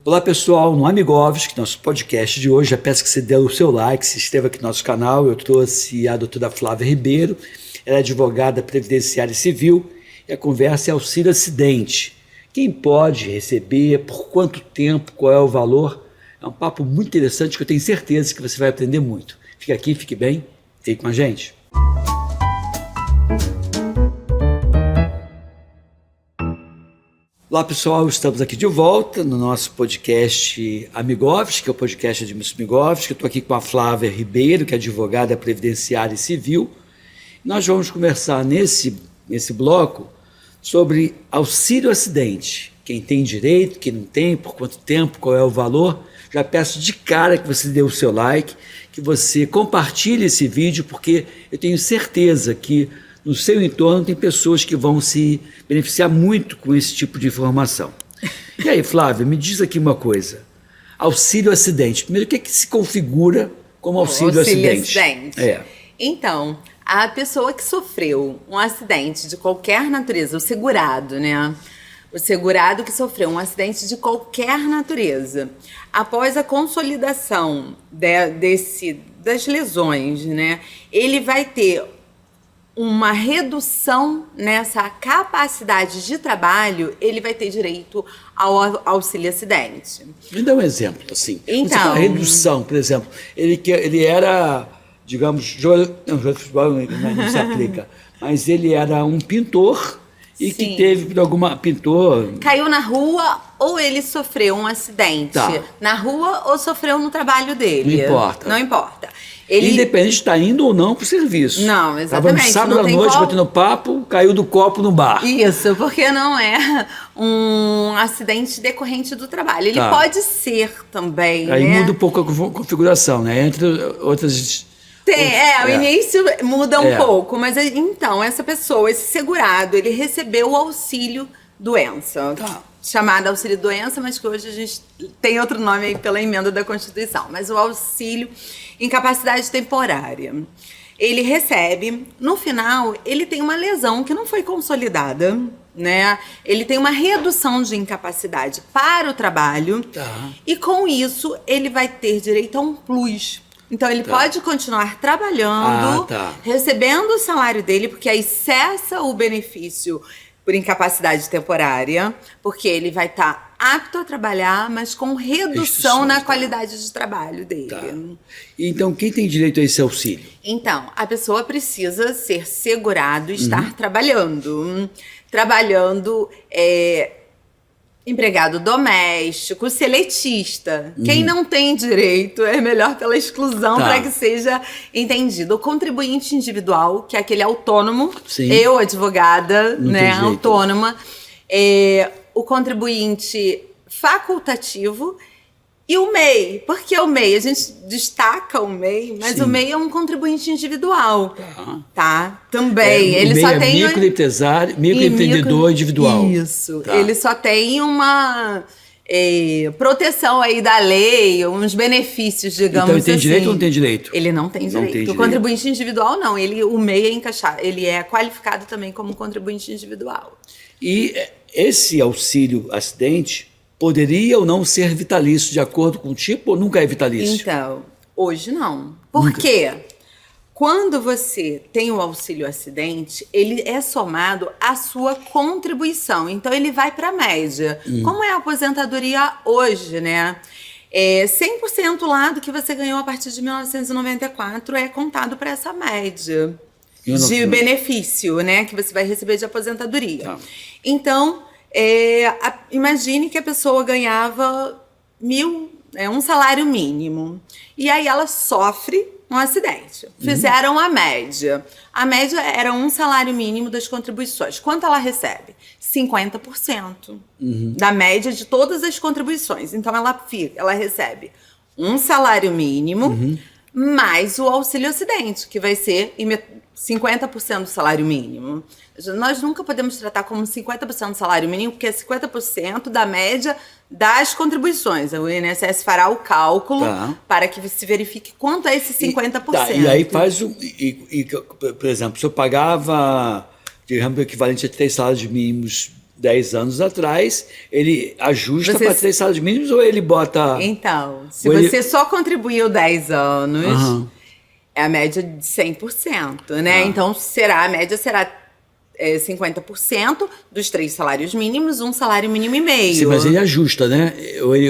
Olá pessoal, no Amigovski, nosso podcast de hoje, já peço que você dê o seu like, se inscreva aqui no nosso canal. Eu trouxe a doutora Flávia Ribeiro, ela é advogada previdenciária e civil, e a conversa é auxílio acidente. Quem pode receber, por quanto tempo, qual é o valor? É um papo muito interessante que eu tenho certeza que você vai aprender muito. Fique aqui, fique bem, fique com a gente. Olá pessoal, estamos aqui de volta no nosso podcast Amigovski, que é o podcast de Amigovski. Eu estou aqui com a Flávia Ribeiro, que é advogada previdenciária e civil. Nós vamos conversar nesse bloco sobre auxílio acidente. Quem tem direito, quem não tem, por quanto tempo, qual é o valor. Já peço de cara que você dê o seu like, que você compartilhe esse vídeo, porque eu tenho certeza que no seu entorno tem pessoas que vão se beneficiar muito com esse tipo de informação. E aí, Flávia, me diz aqui uma coisa. Auxílio acidente. Primeiro, o que é que se configura como auxílio acidente? Então, a pessoa que sofreu um acidente de qualquer natureza, o segurado, né? O segurado que sofreu um acidente de qualquer natureza, após a consolidação das lesões, né? Ele vai ter uma redução nessa capacidade de trabalho, ele vai ter direito ao auxílio acidente. Me dá um exemplo, assim. Então, você fala redução, por exemplo, ele era, digamos, jogador de futebol não se aplica, mas ele era um pintor e que teve por alguma pintor... Caiu na rua ou ele sofreu um acidente na rua ou sofreu no trabalho dele. Não importa. Não importa. Independente de estar indo ou não para o serviço. Não, exatamente. Estava no sábado à noite batendo papo, caiu do copo no bar. Isso, porque não é um acidente decorrente do trabalho. Ele pode ser também, Aí né? muda um pouco a configuração, né? Entre outras... O início muda um pouco, mas então, essa pessoa, esse segurado, ele recebeu o auxílio doença. Chamado auxílio doença, mas que hoje a gente tem outro nome aí pela emenda da Constituição. Mas o auxílio incapacidade temporária. Ele recebe, no final, ele tem uma lesão que não foi consolidada, né? Ele tem uma redução de incapacidade para o trabalho e com isso ele vai ter direito a um plus. Então ele pode continuar trabalhando, recebendo o salário dele, porque aí cessa o benefício por incapacidade temporária, porque ele vai estar apto a trabalhar, mas com redução na qualidade de trabalho dele. Então, quem tem direito a esse auxílio? Então, a pessoa precisa ser segurado e estar trabalhando. Trabalhando, empregado doméstico, seletista. Quem não tem direito é melhor pela exclusão para que seja entendido. O contribuinte individual, que é aquele autônomo, eu, advogada, né, autônoma, o contribuinte facultativo e o MEI. Por que o MEI? A gente destaca o MEI, mas o MEI é um contribuinte individual. Também. Ele só tem microempreendedor individual. Isso. Ele só tem uma proteção aí da lei, uns benefícios, digamos assim. Então ele tem direito ou não tem direito? Ele não tem direito. O contribuinte individual não. O MEI é encaixado. Ele é qualificado também como contribuinte individual. E esse auxílio acidente poderia ou não ser vitalício, de acordo com o tipo, ou nunca é vitalício? Então, hoje não. Por quê? Quando você tem o auxílio acidente, ele é somado à sua contribuição. Então, ele vai para a média. Como é a aposentadoria hoje, né? 100% lá do que você ganhou a partir de 1994 é contado para essa média de benefício, né? Que você vai receber de aposentadoria. Então, imagine que a pessoa ganhava um salário mínimo. E aí ela sofre um acidente. Fizeram a média. A média era um salário mínimo das contribuições. Quanto ela recebe? 50% da média de todas as contribuições. Então ela recebe um salário mínimo mais o auxílio acidente, que vai ser 50% do salário mínimo. Nós nunca podemos tratar como 50% do salário mínimo, porque é 50% da média das contribuições. O INSS fará o cálculo para que se verifique quanto é esse 50%. E aí faz por exemplo, se eu pagava, digamos, o equivalente a 3 salários mínimos 10 anos atrás, ele ajusta Você- para 3 salários mínimos ou ele bota... Então, se Ou ele- você só contribuiu 10 anos, Aham. é a média de 100%, né? Ah. Então, a média será 50% dos 3 salários mínimos, um salário mínimo e meio. Sim, mas ele ajusta, né?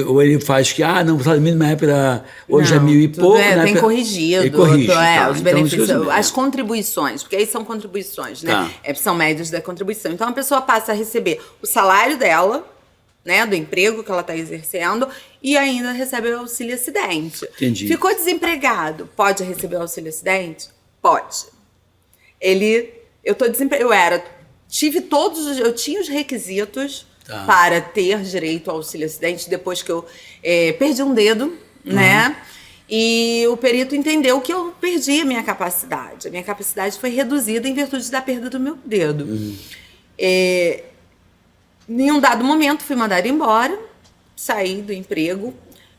Ou ele faz que, não, o salário mínimo é para... Hoje é Não, 1.000 e tudo pouco, né? tem corrigido. Ele corrige, os então, benefícios, isso que eu- as contribuições, porque aí são contribuições, né? Tá. São médias da contribuição. Então a pessoa passa a receber o salário dela, né? Do emprego que ela está exercendo, e ainda recebe o auxílio acidente. Entendi. Ficou desempregado, pode receber o auxílio acidente? Pode. Eu tô desempregado, eu tinha os requisitos Tá. para ter direito ao auxílio acidente depois que eu perdi um dedo, né? E o perito entendeu que eu perdi a minha capacidade. A minha capacidade foi reduzida em virtude da perda do meu dedo. Em um dado momento, fui mandada embora, saí do emprego,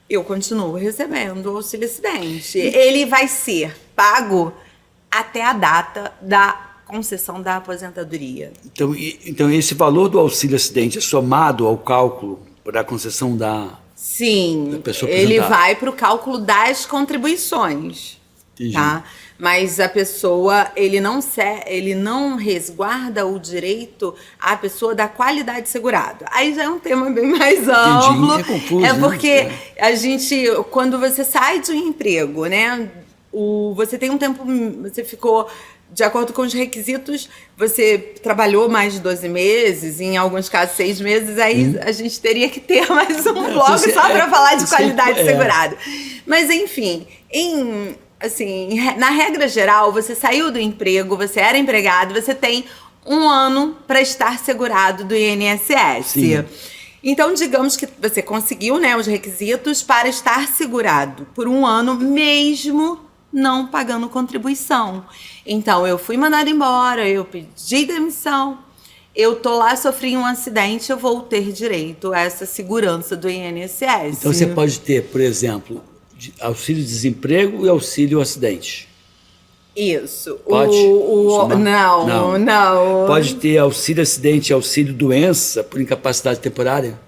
eu continuo recebendo o auxílio acidente. Ele vai ser pago até a data da concessão da aposentadoria. Então, esse valor do auxílio acidente é somado ao cálculo para a concessão da... Da Sim, pessoa ele aposentada. vai para o cálculo das contribuições, Entendi. tá? Mas a pessoa, ele não resguarda o direito à pessoa da qualidade segurada. Aí já é um tema bem mais amplo. É confuso, É né? porque a gente, quando você sai de um emprego, né? Você tem um tempo, você ficou... De acordo com os requisitos, você trabalhou mais de 12 meses, em alguns casos 6 meses, aí a gente teria que ter mais um bloco você- só para falar de você- qualidade é. segurada. Mas, enfim, na regra geral, você saiu do emprego, você era empregado, você tem um ano para estar segurado do INSS. Sim. Então, digamos que você conseguiu, né, os requisitos para estar segurado por um ano, mesmo não pagando contribuição. Então, eu fui mandada embora, eu pedi demissão, eu tô lá, sofri um acidente, eu vou ter direito a essa segurança do INSS. Então, você pode ter, por exemplo, auxílio-desemprego e auxílio-acidente. Isso. Pode? Somar? Não. Pode ter auxílio-acidente e auxílio-doença por incapacidade temporária?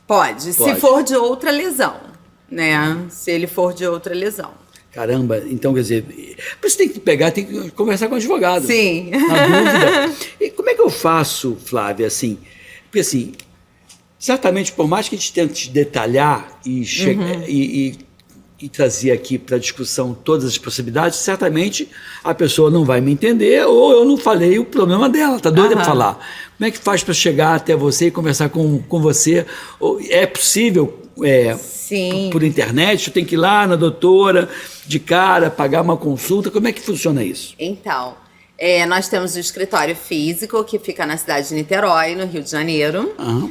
Pode, se Pode. for de outra lesão, né? Se ele for de outra lesão. Caramba, então, quer dizer, você tem que conversar com o advogado. Sim. Na dúvida. E como é que eu faço, Flávia, assim? Porque, assim, certamente, por mais que a gente tente detalhar e trazer aqui para discussão todas as possibilidades, certamente a pessoa não vai me entender ou eu não falei o problema dela, tá doida para falar. Como é que faz para chegar até você e conversar com você? É possível... Sim. Por internet, eu tenho que ir lá na doutora, de cara, pagar uma consulta. Como é que funciona isso? Então, nós temos o escritório físico, que fica na cidade de Niterói, no Rio de Janeiro. Aham.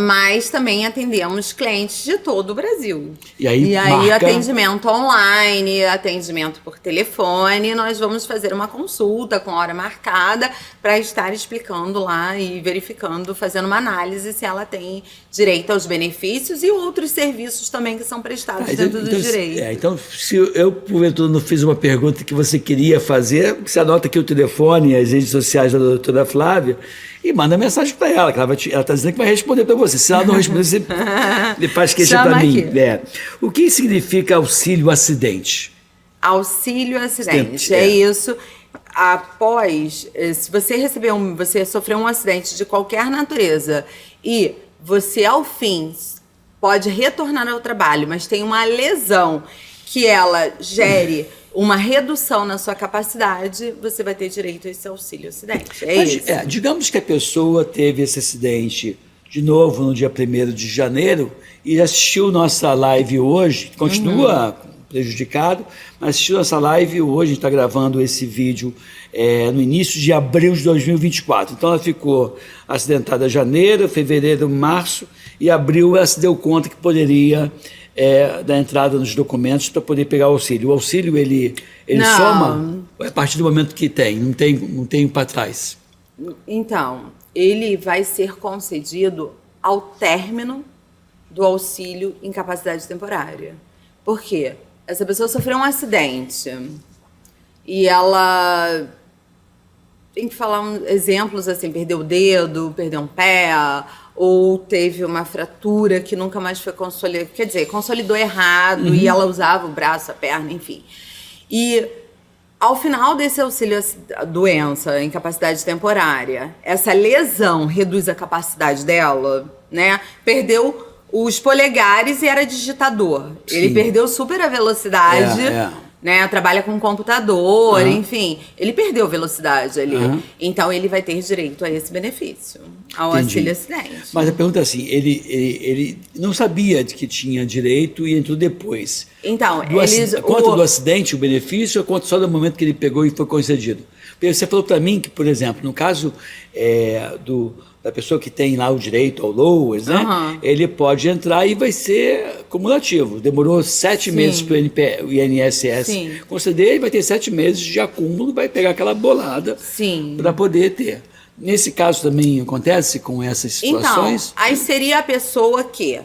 Mas também atendemos clientes de todo o Brasil. E aí marca- atendimento online, atendimento por telefone. Nós vamos fazer uma consulta com hora marcada para estar explicando lá e verificando, fazendo uma análise se ela tem direito aos benefícios e outros serviços também que são prestados dentro do direito. Então, se eu, porventura, não fiz uma pergunta que você queria fazer, você anota aqui o telefone e as redes sociais da doutora Flávia e manda mensagem para ela, que ela está dizendo que vai responder para você. Se ela não responder, você faz queixa Chama para mim. aqui. O que significa auxílio-acidente? Auxílio acidente, Acidente, é isso. Após, se você sofreu um acidente de qualquer natureza e você, ao fim, pode retornar ao trabalho, mas tem uma lesão que ela gere uma redução na sua capacidade, você vai ter direito a esse auxílio acidente. Isso. Digamos que a pessoa teve esse acidente de novo no dia 1º de janeiro e assistiu nossa live hoje, continua prejudicado, mas assistiu nossa live hoje, a gente está gravando esse vídeo no início de abril de 2024. Então ela ficou acidentada em janeiro, fevereiro, março, e abril ela se deu conta que poderia dar entrada nos documentos para poder pegar o auxílio. O auxílio, ele Não. soma a partir do momento que não tem para trás. Então, ele vai ser concedido ao término do auxílio incapacidade temporária. Por quê? Essa pessoa sofreu um acidente e ela tem que falar exemplos assim, perdeu o dedo, perdeu um pé, ou teve uma fratura que nunca mais foi consolidada, quer dizer, consolidou errado e ela usava o braço, a perna, enfim. E ao final desse auxílio à doença, incapacidade temporária, essa lesão reduz a capacidade dela, né? Perdeu os polegares e era digitador. Sim. Ele perdeu super a velocidade, né? Trabalha com computador, enfim. Ele perdeu velocidade ali. Então, ele vai ter direito a esse benefício, ao auxílio acidente. Mas a pergunta é assim, ele não sabia de que tinha direito e entrou depois. Então, Conta do acidente, o benefício, ou conta só do momento que ele pegou e foi concedido? Porque você falou para mim que, por exemplo, no caso da pessoa que tem lá o direito ao LOAS, né? Ele pode entrar e vai ser cumulativo. Demorou 7 meses para o INSS conceder, ele vai ter 7 meses de acúmulo, vai pegar aquela bolada para poder ter. Nesse caso também acontece com essas situações? Então, aí seria a pessoa que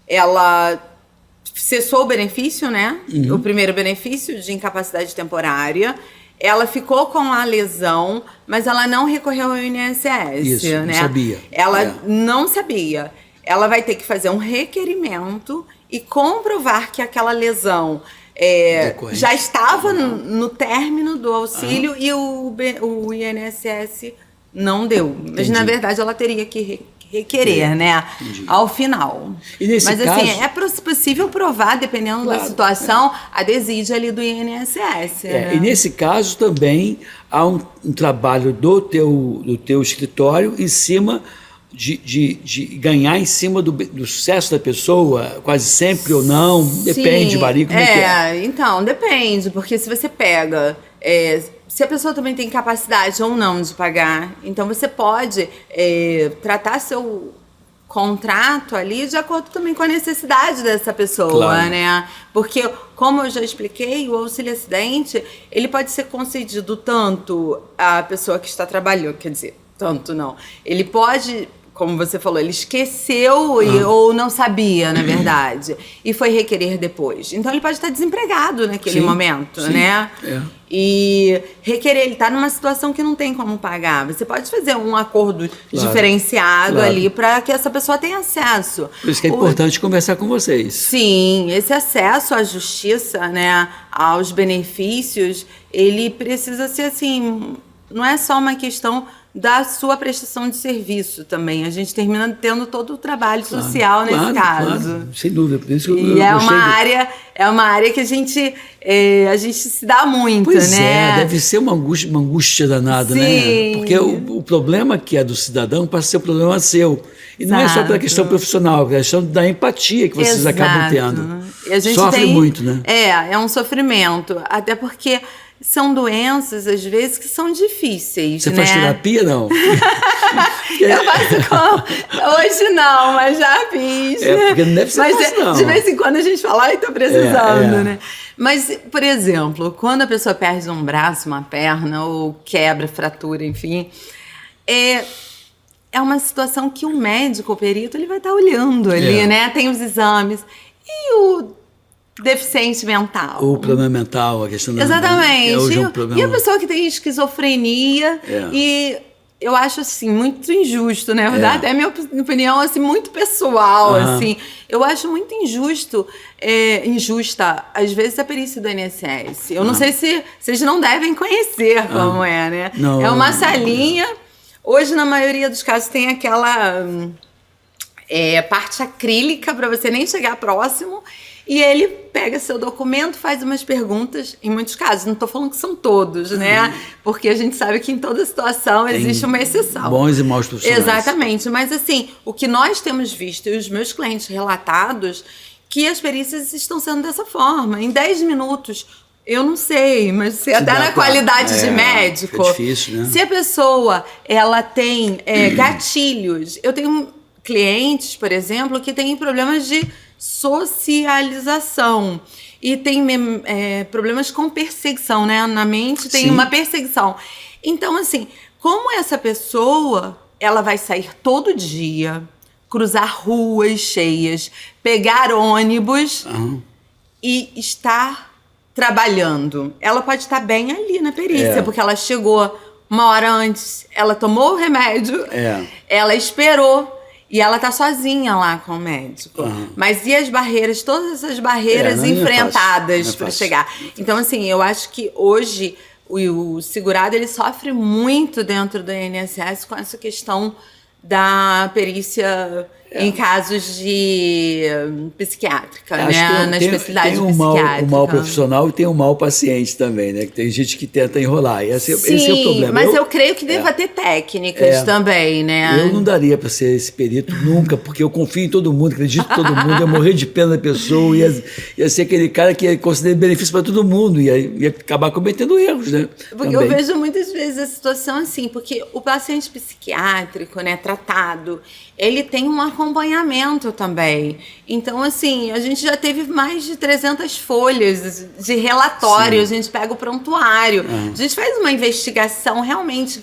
ela cessou o benefício, né? O primeiro benefício de incapacidade temporária. Ela ficou com a lesão, mas ela não recorreu ao INSS. Isso, né? não sabia. Ela não sabia. Ela vai ter que fazer um requerimento e comprovar que aquela lesão já estava no término do auxílio e o INSS não deu. Mas, na verdade, ela teria que requerer, né? Ao final. E nesse Mas caso, assim, é possível provar, dependendo da situação, a desídia ali do INSS. Né? E nesse caso também há um trabalho do teu escritório em cima de ganhar em cima do sucesso da pessoa, quase sempre ou não, depende, varia como é que é. Então, depende, porque se você pega... se a pessoa também tem capacidade ou não de pagar, então você pode tratar seu contrato ali de acordo também com a necessidade dessa pessoa, né? Porque, como eu já expliquei, o auxílio acidente, ele pode ser concedido tanto à pessoa que está trabalhando, quer dizer, tanto não. Ele pode... Como você falou, ele esqueceu ou não sabia, na verdade, e foi requerer depois. Então, ele pode estar desempregado naquele momento, né? E requerer, ele está numa situação que não tem como pagar. Você pode fazer um acordo diferenciado ali para que essa pessoa tenha acesso. Por isso que é importante conversar com vocês. Sim, esse acesso à justiça, né, aos benefícios, ele precisa ser assim, não é só uma questão da sua prestação de serviço também. A gente termina tendo todo o trabalho social nesse caso. Claro, sem dúvida. Por isso que e é uma área que a gente se dá muito, pois né? Deve ser uma angústia danada, né? Porque o problema que é do cidadão passa a ser o problema seu. E não é só pela questão profissional, é a questão da empatia que vocês acabam tendo. E a gente sofre muito, né? É um sofrimento. Até porque são doenças, às vezes, que são difíceis, Você faz terapia, não? Eu faço hoje não, mas já fiz. Porque não deve ser fácil, não. De vez em quando a gente fala, tô precisando, né? Mas, por exemplo, quando a pessoa perde um braço, uma perna, ou quebra, fratura, enfim, é uma situação que o médico, o perito, ele vai estar olhando ali, né? Tem os exames. E o deficiente mental. O problema mental, a questão da... Exatamente. problema... E a pessoa que tem esquizofrenia, e eu acho, assim, muito injusto, né? Dá até minha opinião, assim, muito pessoal, assim. Eu acho muito injusta, às vezes, a perícia do INSS. Eu não sei se vocês não devem conhecer como é, né? Não, é uma salinha. Hoje, na maioria dos casos, tem aquela parte acrílica para você nem chegar próximo. E ele pega seu documento, faz umas perguntas, em muitos casos. Não estou falando que são todos, né? Porque a gente sabe que em toda situação existe uma exceção. Bons e maus profissionais. Exatamente. Mas, assim, o que nós temos visto, e os meus clientes relatados, que as perícias estão sendo dessa forma. Em 10 minutos, eu não sei, mas se até na qualidade de médico... É difícil, né? Se a pessoa, ela tem gatilhos... Eu tenho clientes, por exemplo, que têm problemas de socialização e tem problemas com perseguição, né? Na mente tem uma perseguição. Então, assim, como essa pessoa, ela vai sair todo dia, cruzar ruas cheias, pegar ônibus e estar trabalhando. Ela pode estar bem ali na perícia, porque ela chegou uma hora antes, ela tomou o remédio, ela esperou. E ela tá sozinha lá com o médico. Mas e as barreiras, todas essas barreiras enfrentadas para chegar. Então, assim, eu acho que hoje o segurado ele sofre muito dentro do INSS com essa questão da perícia em casos de psiquiátrica, né? Na especialidade psiquiátrica. Tem um mal profissional e tem um mal paciente também, né? Que tem gente que tenta enrolar. Esse é o problema. Mas eu creio que deva ter técnicas também, né? Eu não daria para ser esse perito nunca, porque eu confio em todo mundo, acredito em todo mundo, ia morrer de pena da pessoa, ia ser aquele cara que ia conceder benefício para todo mundo, ia acabar cometendo erros, né? Porque eu vejo muitas vezes a situação assim, porque o paciente psiquiátrico, né, tratado, ele tem um acompanhamento também. Então, assim, a gente já teve mais de 300 folhas de relatório, a gente pega o prontuário, a gente faz uma investigação realmente,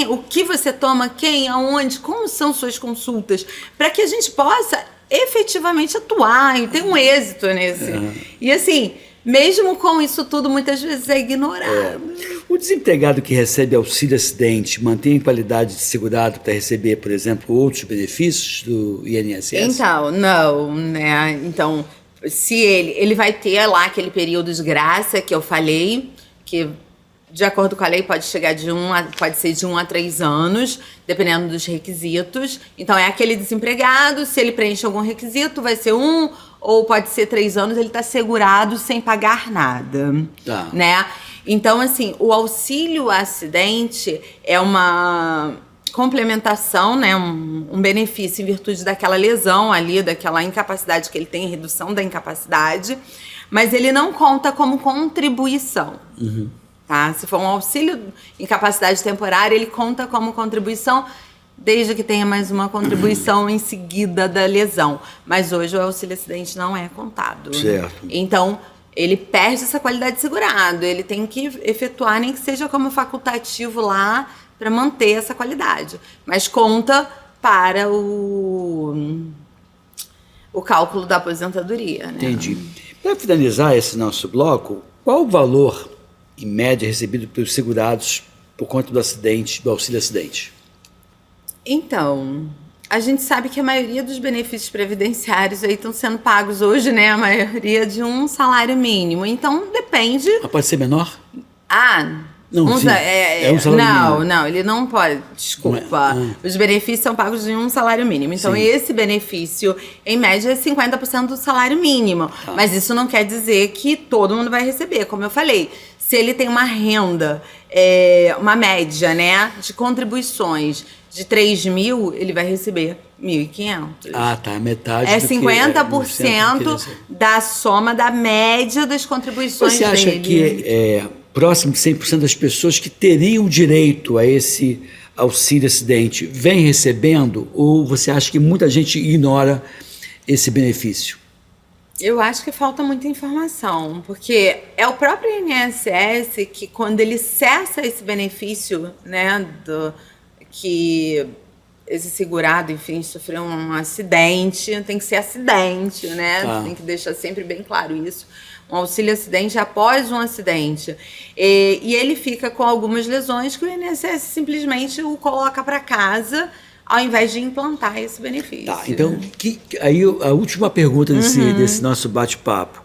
o que você toma, aonde, como são suas consultas, para que a gente possa efetivamente atuar e ter um êxito nesse. E assim, mesmo com isso tudo, muitas vezes é ignorado. O desempregado que recebe auxílio-acidente mantém qualidade de segurado para receber, por exemplo, outros benefícios do INSS? Então, não, né? Então, se ele vai ter lá aquele período de graça que eu falei, que de acordo com a lei pode ser de 1 a 3 anos, dependendo dos requisitos. Então, é aquele desempregado, se ele preenche algum requisito, vai ser 1 ou pode ser 3 anos, ele está segurado sem pagar nada, né? Então, assim, o auxílio acidente é uma complementação, né? Um benefício em virtude daquela lesão ali, daquela incapacidade que ele tem, redução da incapacidade, mas ele não conta como contribuição. Tá? Se for um auxílio incapacidade temporária, ele conta como contribuição, desde que tenha mais uma contribuição em seguida da lesão. Mas hoje o auxílio acidente não é contado. Certo. Então, ele perde essa qualidade de segurado. Ele tem que efetuar, nem que seja como facultativo lá, para manter essa qualidade. Mas conta para o cálculo da aposentadoria. Né? Entendi. Para finalizar esse nosso bloco, qual o valor, em média, recebido pelos segurados por conta do acidente, do auxílio-acidente? Então, a gente sabe que a maioria dos benefícios previdenciários aí estão sendo pagos hoje, né? A maioria de um salário mínimo. Então, depende... Mas pode ser menor? Não, um salário mínimo. Não, ele não pode, desculpa. Os benefícios são pagos de um salário mínimo. Então, esse benefício, em média, é 50% do salário mínimo. Mas isso não quer dizer que todo mundo vai receber, como eu falei. Se ele tem uma renda, uma média, né, de contribuições de 3 mil, ele vai receber 1.500. Metade é do 50% da soma da média das contribuições dele. Você acha que próximo de 100% das pessoas que teriam direito a esse auxílio-acidente vem recebendo, ou você acha que muita gente ignora esse benefício? Eu acho que falta muita informação, porque é o próprio INSS que, quando ele cessa esse benefício, né, que esse segurado, enfim, sofreu um acidente, tem que ser acidente, né? Tem que deixar sempre bem claro isso. Um auxílio-acidente após um acidente. E ele fica com algumas lesões que o INSS simplesmente o coloca para casa, ao invés de implantar esse benefício. Então, aí a última pergunta desse nosso bate-papo.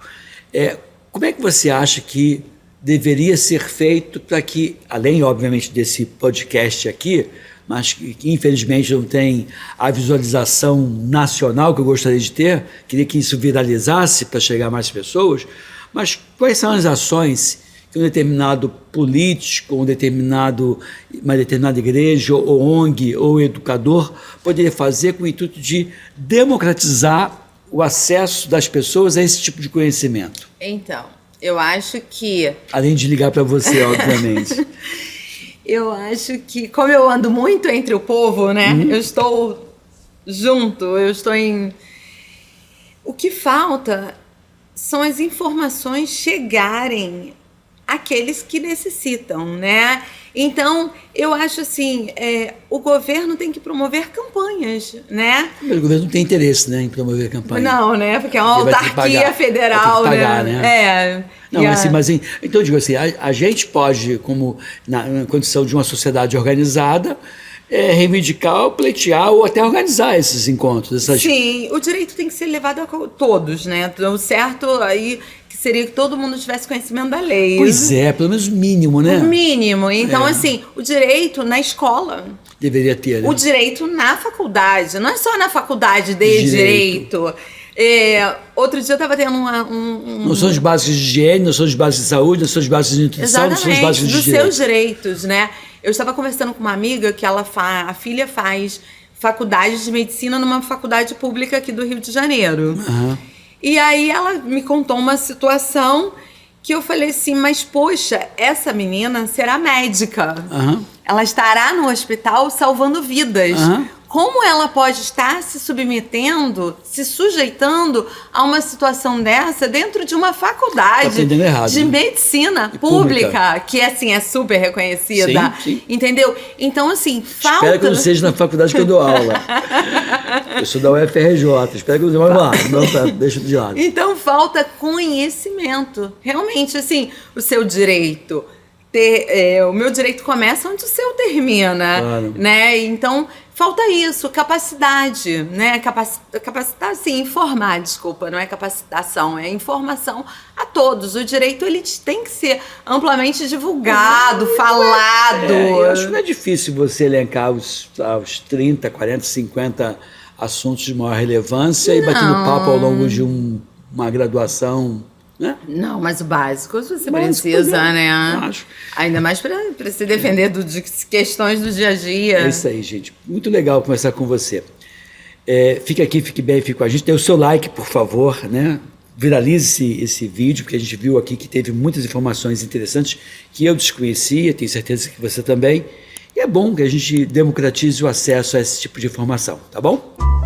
Como é que você acha que deveria ser feito para que, além, obviamente, desse podcast aqui, mas que infelizmente não tem a visualização nacional que eu gostaria de ter, queria que isso viralizasse para chegar a mais pessoas, mas quais são as ações que um determinado político, uma determinada igreja, ou ONG, ou educador poderia fazer com o intuito de democratizar o acesso das pessoas a esse tipo de conhecimento? Então, eu acho que... Além de ligar para você, obviamente. Eu acho que, como eu ando muito entre o povo, né? Eu estou junto, eu estou em... O que falta são as informações chegarem aqueles que necessitam, né? Então, eu acho assim, o governo tem que promover campanhas, né? Mas o governo não tem interesse, né, em promover campanha. Não, né? Porque é uma Porque vai ter que autarquia pagar, federal, vai ter que pagar, né? Não, assim, então eu digo assim, a gente pode, como na condição de uma sociedade organizada, reivindicar, ou pleitear ou até organizar esses encontros. Sim, o direito tem que ser levado a todos, né? Então, o certo aí que seria que todo mundo tivesse conhecimento da lei. Pois é, pelo menos o mínimo, né? O mínimo. Então, assim, o direito na escola. Deveria ter, né? O direito na faculdade. Não é só na faculdade de direito. Outro dia eu estava tendo noções básicas de higiene, noções básicas de saúde, noções básicas de nutrição, noções básicas de direito. Dos seus direitos, né? Eu estava conversando com uma amiga que a filha faz faculdade de medicina numa faculdade pública aqui do Rio de Janeiro. Uhum. E aí ela me contou uma situação que eu falei assim, mas poxa, essa menina será médica. Uhum. Ela estará no hospital salvando vidas. Uhum. Como ela pode estar se submetendo, se sujeitando a uma situação dessa dentro de uma faculdade de medicina pública, que assim é super reconhecida, sim. Entendeu? Então assim, falta... Espero que não seja na faculdade que eu dou aula. Eu sou da UFRJ, espero que eu vá lá, não, deixa de lado. Então falta conhecimento, realmente assim, o seu direito... o meu direito começa onde o seu termina, claro. Né? Então, falta isso, capacidade, né? Capacitar, assim, informar, desculpa, não é capacitação, é informação a todos. O direito, ele tem que ser amplamente divulgado, falado. Eu acho que não é difícil você elencar os 30, 40, 50 assuntos de maior relevância e batendo papo ao longo de uma graduação... Né? Não, mas o básico você precisa, né? Acho. Ainda mais para se defender de questões do dia a dia. É isso aí, gente. Muito legal conversar com você. Fique aqui, fique bem, fique com a gente. Dê o seu like, por favor, né? Viralize esse vídeo, porque a gente viu aqui que teve muitas informações interessantes que eu desconhecia, tenho certeza que você também. E é bom que a gente democratize o acesso a esse tipo de informação, tá bom?